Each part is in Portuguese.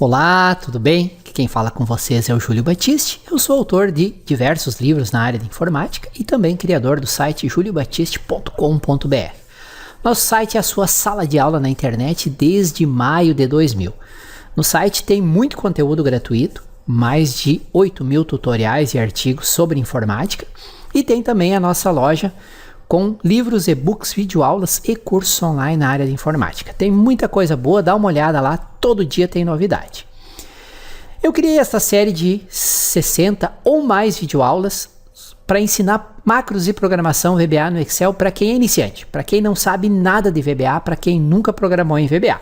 Olá, tudo bem? Aqui quem fala com vocês é o Júlio Batiste. Eu sou autor de diversos livros na área de informática e também criador do site juliobatiste.com.br. Nosso site é a sua sala de aula na internet desde maio de 2000. No site tem muito conteúdo gratuito, mais de 8.000 tutoriais e artigos sobre informática, e tem também a nossa loja com livros, e-books, videoaulas e cursos online na área de informática. Tem muita coisa boa, dá uma olhada lá, todo dia tem novidade. Eu criei esta série de 60 ou mais videoaulas para ensinar macros e programação VBA no Excel para quem é iniciante, para quem não sabe nada de VBA, para quem nunca programou em VBA.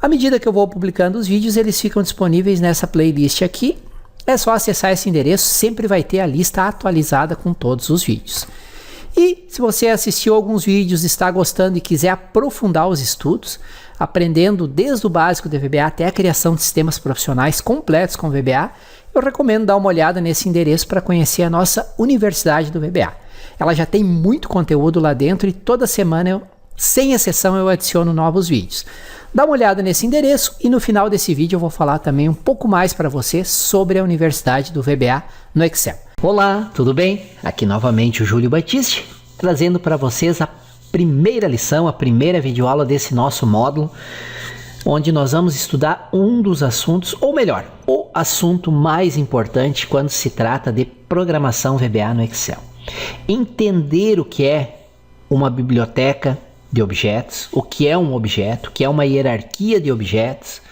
À medida que eu vou publicando os vídeos, eles ficam disponíveis nessa playlist aqui. É só acessar esse endereço, sempre vai ter a lista atualizada com todos os vídeos. E se você assistiu alguns vídeos, está gostando e quiser aprofundar os estudos, aprendendo desde o básico de VBA até a criação de sistemas profissionais completos com VBA, eu recomendo dar uma olhada nesse endereço para conhecer a nossa Universidade do VBA. Ela já tem muito conteúdo lá dentro e toda semana, sem exceção, eu adiciono novos vídeos. Dá uma olhada nesse endereço e no final desse vídeo eu vou falar também um pouco mais para você sobre a Universidade do VBA no Excel. Olá, tudo bem? Aqui novamente o Júlio Batiste, trazendo para vocês a primeira lição, a primeira videoaula desse nosso módulo, onde nós vamos estudar um dos assuntos, ou melhor, o assunto mais importante quando se trata de programação VBA no Excel. Entender o que é uma biblioteca de objetos, o que é um objeto, o que é uma hierarquia de objetos,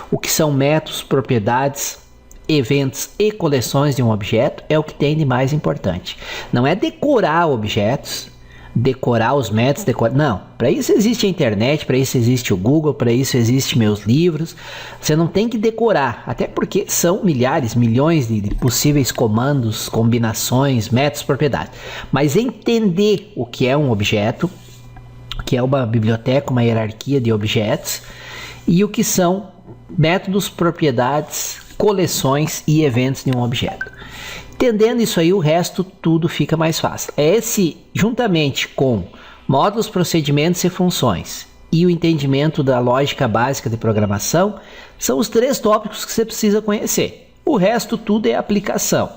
o que são métodos, propriedades, eventos e coleções de um objeto é o que tem de mais importante. Não é decorar objetos, decorar os métodos, não. Para isso existe a internet, para isso existe o Google, para isso existe meus livros. Você não tem que decorar, até porque são milhares, milhões de possíveis comandos, combinações, métodos, propriedades. Mas entender o que é um objeto, o que é uma biblioteca, uma hierarquia de objetos e o que são métodos, propriedades, coleções e eventos de um objeto. Entendendo isso aí, o resto tudo fica mais fácil. Esse, juntamente com módulos, procedimentos e funções e o entendimento da lógica básica de programação, são os três tópicos que você precisa conhecer. O resto tudo é aplicação.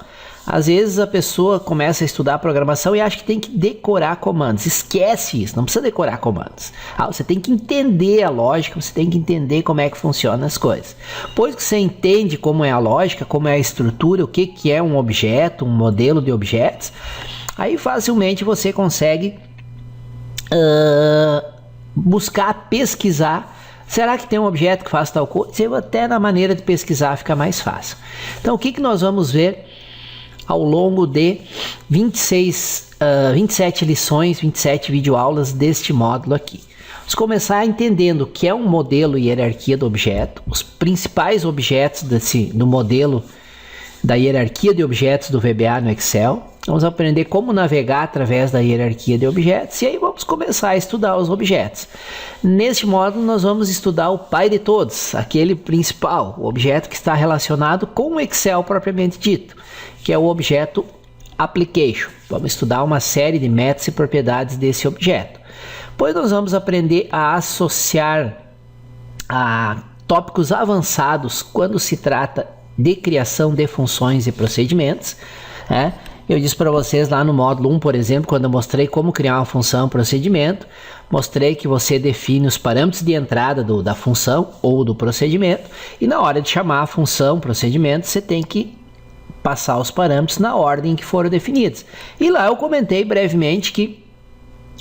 Às vezes a pessoa começa a estudar programação e acha que tem que decorar comandos. Esquece isso, não precisa decorar comandos. Você tem que entender a lógica, você tem que entender como é que funcionam as coisas. Depois que você entende como é a lógica, como é a estrutura, o que é um objeto, um modelo de objetos, aí facilmente você consegue buscar, pesquisar. Será que tem um objeto que faz tal coisa? Até na maneira de pesquisar fica mais fácil. Então o que nós vamos ver ao longo de 27 lições, 27 videoaulas deste módulo aqui? Vamos começar entendendo o que é um modelo e hierarquia do objeto, os principais objetos do modelo da hierarquia de objetos do VBA no Excel. Vamos aprender como navegar através da hierarquia de objetos e aí vamos começar a estudar os objetos. Neste módulo nós vamos estudar o pai de todos, aquele principal, o objeto que está relacionado com o Excel propriamente dito, que é o objeto Application. Vamos estudar uma série de métodos e propriedades desse objeto. Depois nós vamos aprender a associar a tópicos avançados quando se trata de criação de funções e procedimentos. Eu disse para vocês lá no módulo 1, por exemplo, quando eu mostrei como criar uma função procedimento, mostrei que você define os parâmetros de entrada da função ou do procedimento e na hora de chamar a função procedimento você tem que passar os parâmetros na ordem que foram definidos. E lá eu comentei brevemente que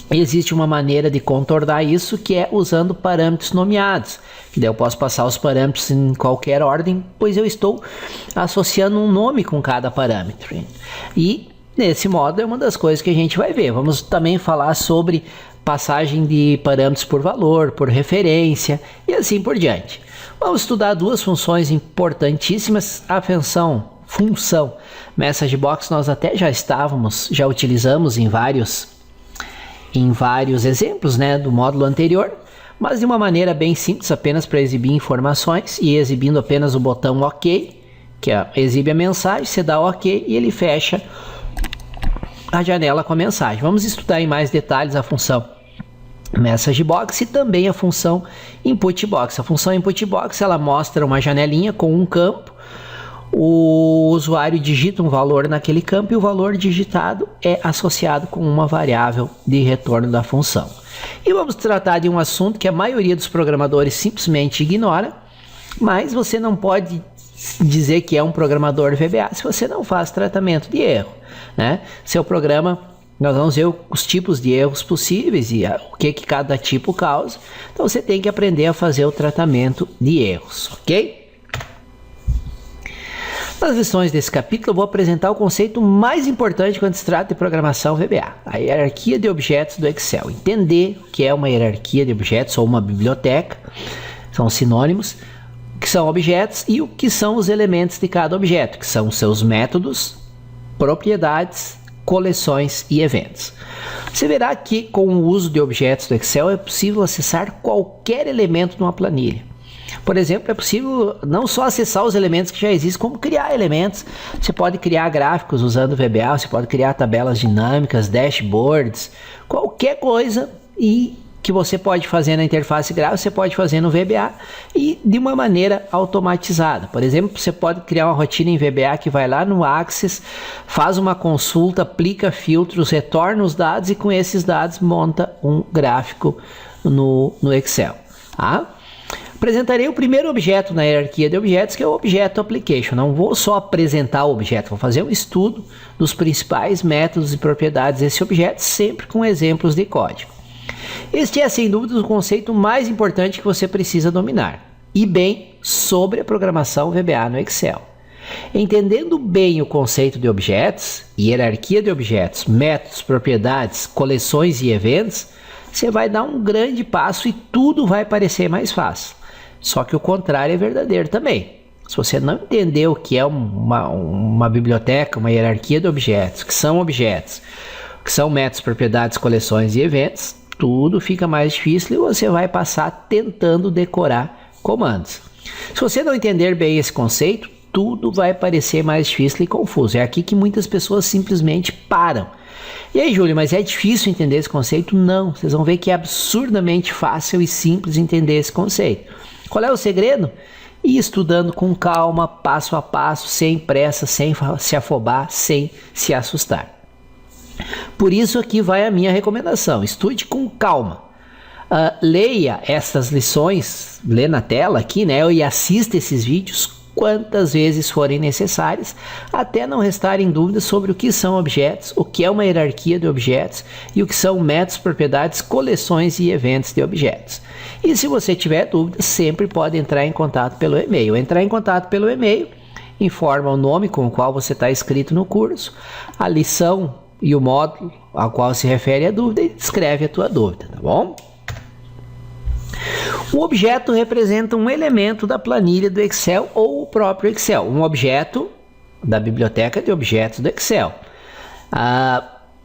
existe uma maneira de contornar isso, que é usando parâmetros nomeados. Que daí eu posso passar os parâmetros em qualquer ordem, pois eu estou associando um nome com cada parâmetro. E nesse modo é uma das coisas que a gente vai ver. Vamos também falar sobre passagem de parâmetros por valor, por referência e assim por diante. Vamos estudar duas funções importantíssimas. A função MessageBox nós até já utilizamos em vários exemplos, do módulo anterior, mas de uma maneira bem simples, apenas para exibir informações e exibindo apenas o botão OK, que exibe a mensagem, você dá OK e ele fecha a janela com a mensagem. Vamos estudar em mais detalhes a função Message Box e também a função Input Box. A função Input Box ela mostra uma janelinha com um campo, o usuário digita um valor naquele campo e o valor digitado é associado com uma variável de retorno da função. E vamos tratar de um assunto que a maioria dos programadores simplesmente ignora, mas você não pode dizer que é um programador VBA se você não faz tratamento de erro, né? Seu programa, nós vamos ver os tipos de erros possíveis e o que cada tipo causa. Então você tem que aprender a fazer o tratamento de erros, ok? Nas lições desse capítulo eu vou apresentar o conceito mais importante quando se trata de programação VBA, a hierarquia de objetos do Excel. Entender o que é uma hierarquia de objetos ou uma biblioteca, são sinônimos, o que são objetos e o que são os elementos de cada objeto, que são seus métodos, propriedades, coleções e eventos. Você verá que com o uso de objetos do Excel é possível acessar qualquer elemento de uma planilha. Por exemplo, é possível não só acessar os elementos que já existem, como criar elementos. Você pode criar gráficos usando VBA, você pode criar tabelas dinâmicas, dashboards, qualquer coisa e que você pode fazer na interface gráfica, você pode fazer no VBA e de uma maneira automatizada. Por exemplo, você pode criar uma rotina em VBA que vai lá no Access, faz uma consulta, aplica filtros, retorna os dados e com esses dados monta um gráfico no Excel. Tá? Apresentarei o primeiro objeto na hierarquia de objetos, que é o Objeto Application. Não vou só apresentar o objeto, vou fazer um estudo dos principais métodos e propriedades desse objeto, sempre com exemplos de código. Este é, sem dúvida, o conceito mais importante que você precisa dominar, e bem, sobre a programação VBA no Excel. Entendendo bem o conceito de objetos, hierarquia de objetos, métodos, propriedades, coleções e eventos, você vai dar um grande passo e tudo vai parecer mais fácil. Só que o contrário é verdadeiro também. Se você não entender o que é uma biblioteca, uma hierarquia de objetos, que são métodos, propriedades, coleções e eventos, tudo fica mais difícil e você vai passar tentando decorar comandos. Se você não entender bem esse conceito, tudo vai parecer mais difícil e confuso. É aqui que muitas pessoas simplesmente param. E aí, Júlio, mas é difícil entender esse conceito? Não, vocês vão ver que é absurdamente fácil e simples entender esse conceito. Qual é o segredo? Ir estudando com calma, passo a passo, sem pressa, sem se afobar, sem se assustar. Por isso aqui vai a minha recomendação, estude com calma. Leia essas lições, lê na tela aqui, né, e assista esses vídeos quantas vezes forem necessárias, até não restarem dúvidas sobre o que são objetos, o que é uma hierarquia de objetos e o que são métodos, propriedades, coleções e eventos de objetos. E se você tiver dúvidas, sempre pode entrar em contato pelo e-mail. Entrar em contato pelo e-mail, informa o nome com o qual você está inscrito no curso, a lição e o módulo ao qual se refere a dúvida e escreve a tua dúvida, tá bom? O objeto representa um elemento da planilha do Excel ou o próprio Excel, um objeto da biblioteca de objetos do Excel.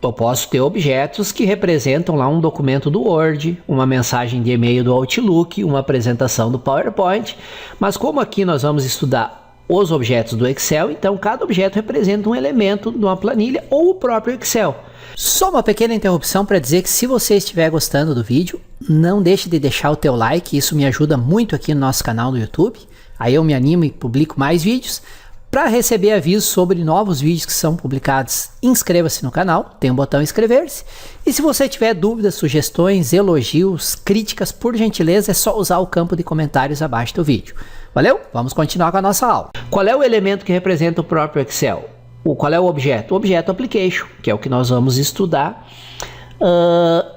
Eu posso ter objetos que representam lá um documento do Word, uma mensagem de e-mail do Outlook, uma apresentação do PowerPoint, mas como aqui nós vamos estudar os objetos do Excel, então cada objeto representa um elemento de uma planilha ou o próprio Excel. Só uma pequena interrupção para dizer que se você estiver gostando do vídeo, não deixe de deixar o teu like, isso me ajuda muito aqui no nosso canal do YouTube. Aí eu me animo e publico mais vídeos. Para receber avisos sobre novos vídeos que são publicados, inscreva-se no canal, tem um botão inscrever-se. E se você tiver dúvidas, sugestões, elogios, críticas, por gentileza, é só usar o campo de comentários abaixo do vídeo. Valeu? Vamos continuar com a nossa aula. Qual é o elemento que representa o próprio Excel? Qual é o objeto? O objeto application, que é o que nós vamos estudar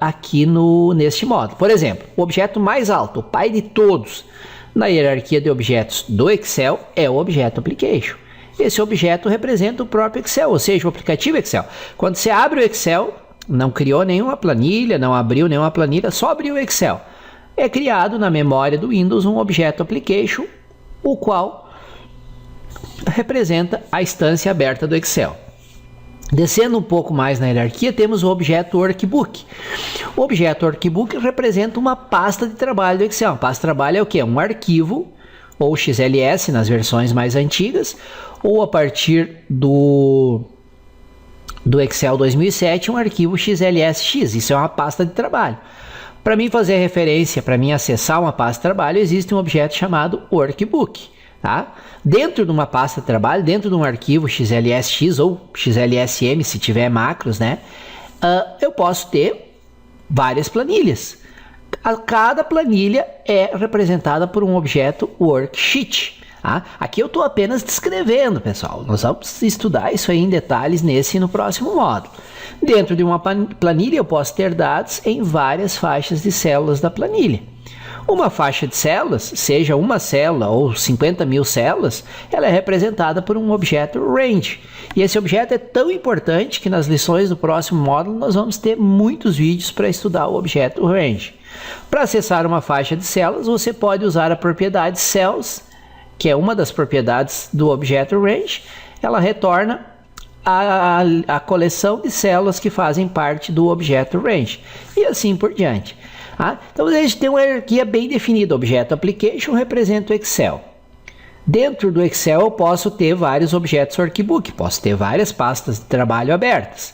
aqui neste módulo. Por exemplo, o objeto mais alto, o pai de todos, na hierarquia de objetos do Excel é o objeto application. Esse objeto representa o próprio Excel, ou seja, o aplicativo Excel. Quando você abre o Excel, não criou nenhuma planilha, não abriu nenhuma planilha, só abriu o Excel. É criado na memória do Windows um objeto application, o qual representa a instância aberta do Excel. Descendo um pouco mais na hierarquia, temos o objeto Workbook. O objeto Workbook representa uma pasta de trabalho do Excel. Uma pasta de trabalho é o quê? Um arquivo, ou XLS nas versões mais antigas, ou a partir do Excel 2007, um arquivo XLSX. Isso é uma pasta de trabalho. Para mim fazer referência, para mim acessar uma pasta de trabalho, existe um objeto chamado Workbook. Tá? Dentro de uma pasta de trabalho, dentro de um arquivo XLSX ou XLSM, se tiver macros, né? Eu posso ter várias planilhas. Cada planilha é representada por um objeto Worksheet. Tá? Aqui eu estou apenas descrevendo, pessoal. Nós vamos estudar isso aí em detalhes nesse e no próximo módulo. Dentro de uma planilha eu posso ter dados em várias faixas de células da planilha. Uma faixa de células, seja uma célula ou 50 mil células, ela é representada por um objeto range. E esse objeto é tão importante que nas lições do próximo módulo nós vamos ter muitos vídeos para estudar o objeto range. Para acessar uma faixa de células, você pode usar a propriedade cells, que é uma das propriedades do objeto range. Ela retorna a coleção de células que fazem parte do objeto range. E assim por diante. Então a gente tem uma hierarquia bem definida. Objeto Application representa o Excel. Dentro do Excel eu posso ter vários objetos Workbook, posso ter várias pastas de trabalho abertas.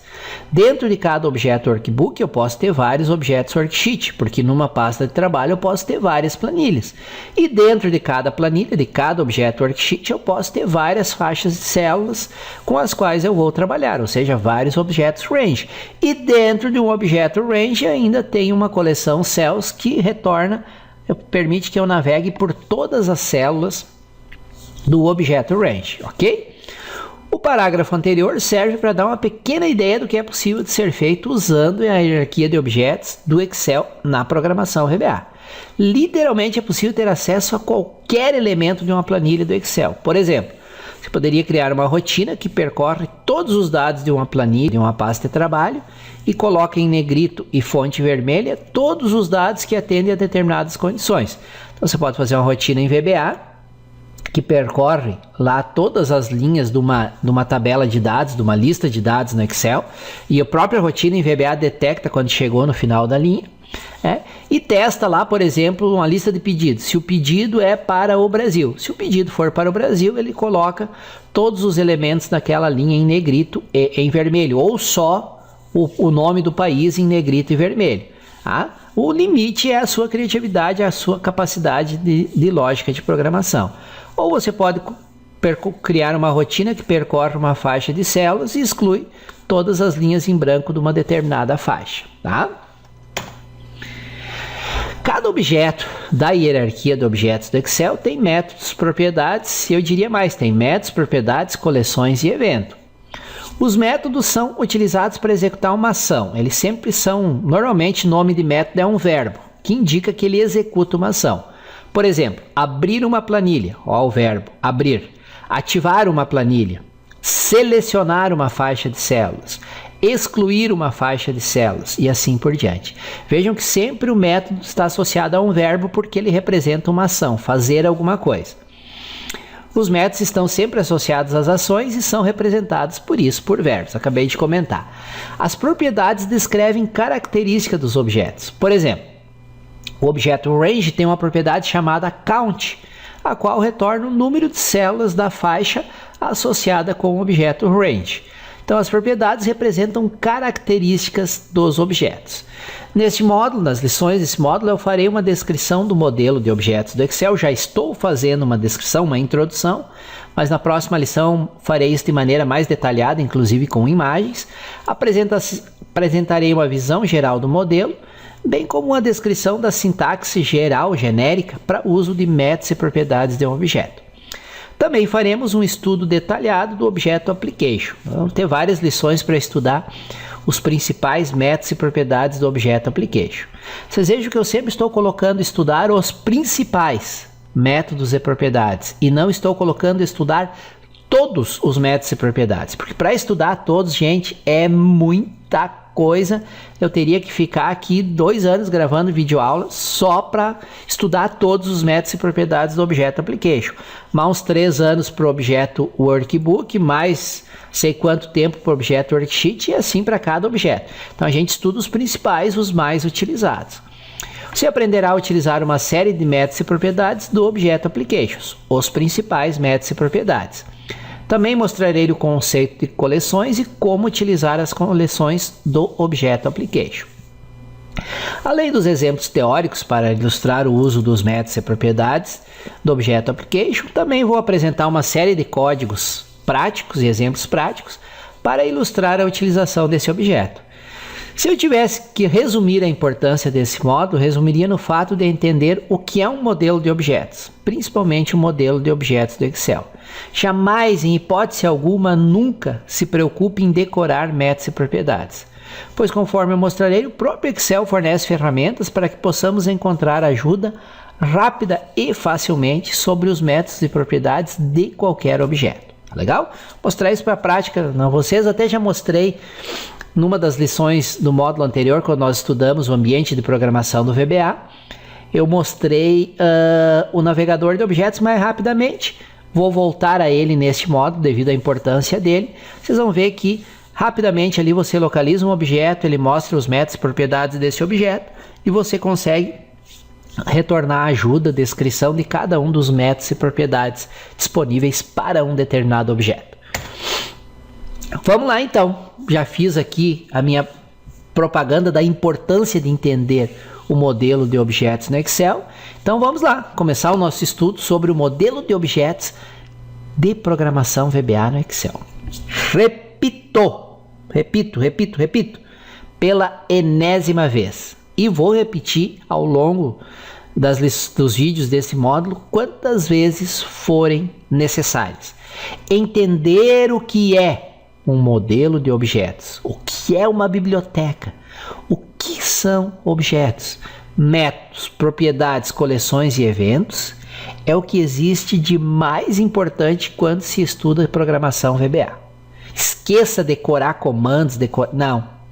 Dentro de cada objeto Workbook eu posso ter vários objetos Worksheet, porque numa pasta de trabalho eu posso ter várias planilhas. E dentro de cada planilha, de cada objeto Worksheet, eu posso ter várias faixas de células com as quais eu vou trabalhar, ou seja, vários objetos Range. E dentro de um objeto Range ainda tem uma coleção Cells que permite que eu navegue por todas as células do objeto range, ok? O parágrafo anterior serve para dar uma pequena ideia do que é possível de ser feito usando a hierarquia de objetos do Excel na programação VBA. Literalmente é possível ter acesso a qualquer elemento de uma planilha do Excel. Por exemplo, você poderia criar uma rotina que percorre todos os dados de uma planilha, de uma pasta de trabalho, e coloca em negrito e fonte vermelha todos os dados que atendem a determinadas condições. Então você pode fazer uma rotina em VBA, que percorre lá todas as linhas de uma tabela de dados, de uma lista de dados no Excel, e a própria rotina em VBA detecta quando chegou no final da linha, e testa lá, por exemplo, uma lista de pedidos. Se o pedido é para o Brasil, se o pedido for para o Brasil, ele coloca todos os elementos daquela linha em negrito e em vermelho, ou só o nome do país em negrito e vermelho. O limite é a sua criatividade, a sua capacidade de lógica de programação. Ou você pode criar uma rotina que percorre uma faixa de células e exclui todas as linhas em branco de uma determinada faixa. Tá? Cada objeto da hierarquia de objetos do Excel tem métodos, propriedades, e eu diria mais, tem métodos, propriedades, coleções e evento. Os métodos são utilizados para executar uma ação. Eles sempre são, normalmente o nome de método é um verbo, que indica que ele executa uma ação. Por exemplo, abrir uma planilha, o verbo abrir, ativar uma planilha, selecionar uma faixa de células, excluir uma faixa de células e assim por diante. Vejam que sempre o método está associado a um verbo porque ele representa uma ação, fazer alguma coisa. Os métodos estão sempre associados às ações e são representados por isso por verbos, acabei de comentar. As propriedades descrevem características dos objetos. Por exemplo, o objeto range tem uma propriedade chamada count, a qual retorna o número de células da faixa associada com o objeto range. Então, as propriedades representam características dos objetos. Neste módulo, nas lições desse módulo, eu farei uma descrição do modelo de objetos do Excel. Já estou fazendo uma descrição, uma introdução, mas na próxima lição farei isso de maneira mais detalhada, inclusive com imagens. Apresentarei uma visão geral do modelo, bem como uma descrição da sintaxe geral, genérica, para uso de métodos e propriedades de um objeto. Também faremos um estudo detalhado do objeto Application. Vamos ter várias lições para estudar os principais métodos e propriedades do objeto Application. Vocês vejam que eu sempre estou colocando estudar os principais métodos e propriedades e não estou colocando estudar todos os métodos e propriedades, porque para estudar todos, gente, é muita coisa. Eu teria que ficar aqui 2 anos gravando videoaula só para estudar todos os métodos e propriedades do objeto Application. Mais uns 3 anos para o objeto Workbook, mais sei quanto tempo para o objeto Worksheet e assim para cada objeto. Então a gente estuda os principais, os mais utilizados. Você aprenderá a utilizar uma série de métodos e propriedades do objeto Applications, os principais métodos e propriedades. Também mostrarei o conceito de coleções e como utilizar as coleções do objeto Application. Além dos exemplos teóricos para ilustrar o uso dos métodos e propriedades do Object Application, também vou apresentar uma série de códigos práticos e exemplos práticos para ilustrar a utilização desse objeto. Se eu tivesse que resumir a importância desse módulo, resumiria no fato de entender o que é um modelo de objetos, principalmente o modelo de objetos do Excel. Jamais, em hipótese alguma, nunca se preocupe em decorar métodos e propriedades, pois conforme eu mostrarei, o próprio Excel fornece ferramentas para que possamos encontrar ajuda rápida e facilmente sobre os métodos e propriedades de qualquer objeto. Legal? Mostrar isso para a prática, não, vocês até já mostrei numa das lições do módulo anterior, quando nós estudamos o ambiente de programação do VBA, eu mostrei o navegador de objetos mais rapidamente. Vou voltar a ele neste módulo, devido à importância dele. Vocês vão ver que rapidamente ali você localiza um objeto, ele mostra os métodos e propriedades desse objeto, e você consegue retornar ajuda, descrição de cada um dos métodos e propriedades disponíveis para um determinado objeto. Vamos lá então, já fiz aqui a minha propaganda da importância de entender o modelo de objetos no Excel. Então vamos lá, começar o nosso estudo sobre o modelo de objetos de programação VBA no Excel. Repito, pela enésima vez. E vou repetir ao longo dos vídeos desse módulo quantas vezes forem necessárias. Entender o que é um modelo de objetos, o que é uma biblioteca, o que são objetos, métodos, propriedades, coleções e eventos, é o que existe de mais importante quando se estuda programação VBA. Esqueça decorar comandos,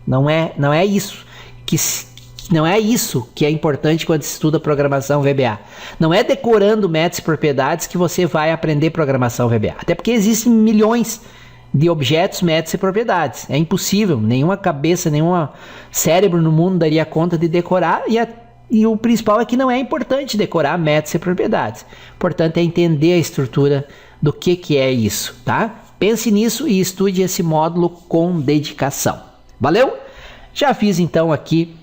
não é isso que é importante quando se estuda programação VBA. Não é decorando métodos e propriedades que você vai aprender programação VBA, até porque existem milhões de objetos, métodos e propriedades. É impossível, nenhuma cabeça, nenhum cérebro no mundo daria conta de decorar, e o principal é que não é importante decorar métodos e propriedades. Importante é entender a estrutura do que é isso, tá? Pense nisso e estude esse módulo com dedicação. Valeu? Já fiz então aqui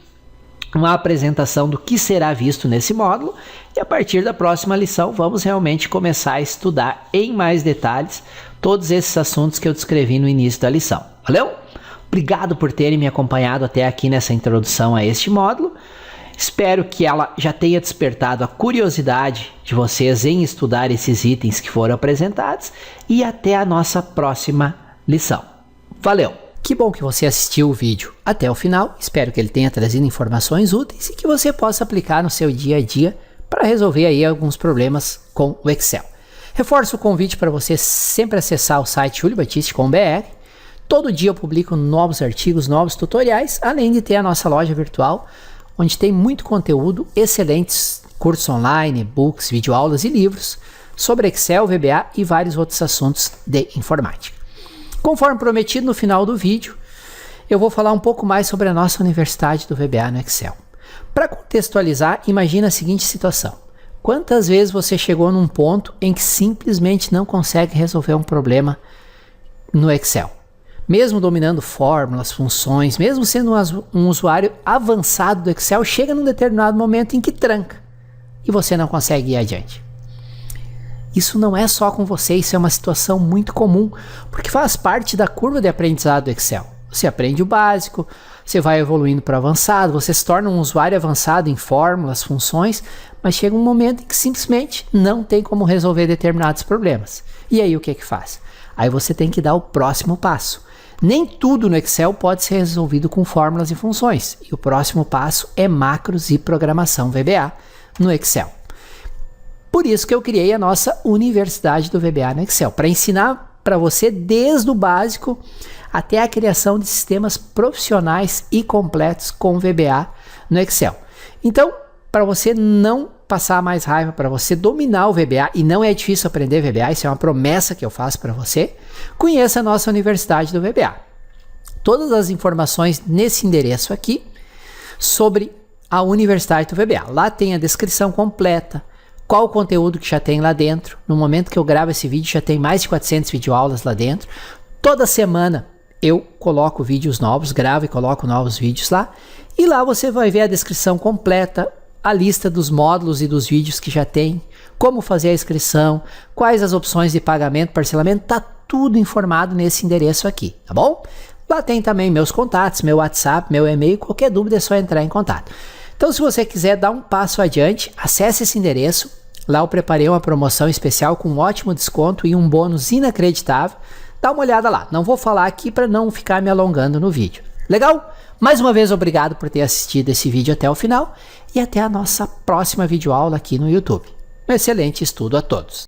uma apresentação do que será visto nesse módulo, e a partir da próxima lição vamos realmente começar a estudar em mais detalhes todos esses assuntos que eu descrevi no início da lição. Valeu? Obrigado por terem me acompanhado até aqui nessa introdução a este módulo. Espero que ela já tenha despertado a curiosidade de vocês em estudar esses itens que foram apresentados, e até a nossa próxima lição. Valeu! Que bom que você assistiu o vídeo até o final. Espero que ele tenha trazido informações úteis e que você possa aplicar no seu dia a dia para resolver aí alguns problemas com o Excel. Reforço o convite para você sempre acessar o site juliobatiste.com.br. Todo dia eu publico novos artigos, novos tutoriais, além de ter a nossa loja virtual, onde tem muito conteúdo, excelentes cursos online, e-books, videoaulas e livros sobre Excel, VBA e vários outros assuntos de informática. Conforme prometido, no final do vídeo, eu vou falar um pouco mais sobre a nossa Universidade do VBA no Excel. Para contextualizar, imagina a seguinte situação. Quantas vezes você chegou num ponto em que simplesmente não consegue resolver um problema no Excel? Mesmo dominando fórmulas, funções, mesmo sendo um usuário avançado do Excel, chega num determinado momento em que tranca e você não consegue ir adiante. Isso não é só com você, isso é uma situação muito comum, porque faz parte da curva de aprendizado do Excel. Você aprende o básico, você vai evoluindo para o avançado, você se torna um usuário avançado em fórmulas, funções, mas chega um momento em que simplesmente não tem como resolver determinados problemas. E aí o que faz? Aí você tem que dar o próximo passo. Nem tudo no Excel pode ser resolvido com fórmulas e funções, e o próximo passo é macros e programação VBA no Excel. Por isso que eu criei a nossa Universidade do VBA no Excel, para ensinar para você desde o básico até a criação de sistemas profissionais e completos com VBA no Excel. Então, para você não passar mais raiva, para você dominar o VBA, e não é difícil aprender VBA, isso é uma promessa que eu faço para você, conheça a nossa Universidade do VBA. Todas as informações nesse endereço aqui sobre a Universidade do VBA. Lá tem a descrição completa, qual o conteúdo que já tem lá dentro. No momento que eu gravo esse vídeo já tem mais de 400 videoaulas lá dentro. Toda semana eu coloco vídeos novos, gravo e coloco novos vídeos lá. E lá você vai ver a descrição completa, a lista dos módulos e dos vídeos que já tem, como fazer a inscrição, quais as opções de pagamento, parcelamento, tá tudo informado nesse endereço aqui, tá bom? Lá tem também meus contatos, meu WhatsApp, meu e-mail, qualquer dúvida é só entrar em contato. Então se você quiser dar um passo adiante, acesse esse endereço, lá eu preparei uma promoção especial com um ótimo desconto e um bônus inacreditável. Dá uma olhada lá, não vou falar aqui para não ficar me alongando no vídeo. Legal? Mais uma vez, obrigado por ter assistido esse vídeo até o final e até a nossa próxima videoaula aqui no YouTube. Um excelente estudo a todos!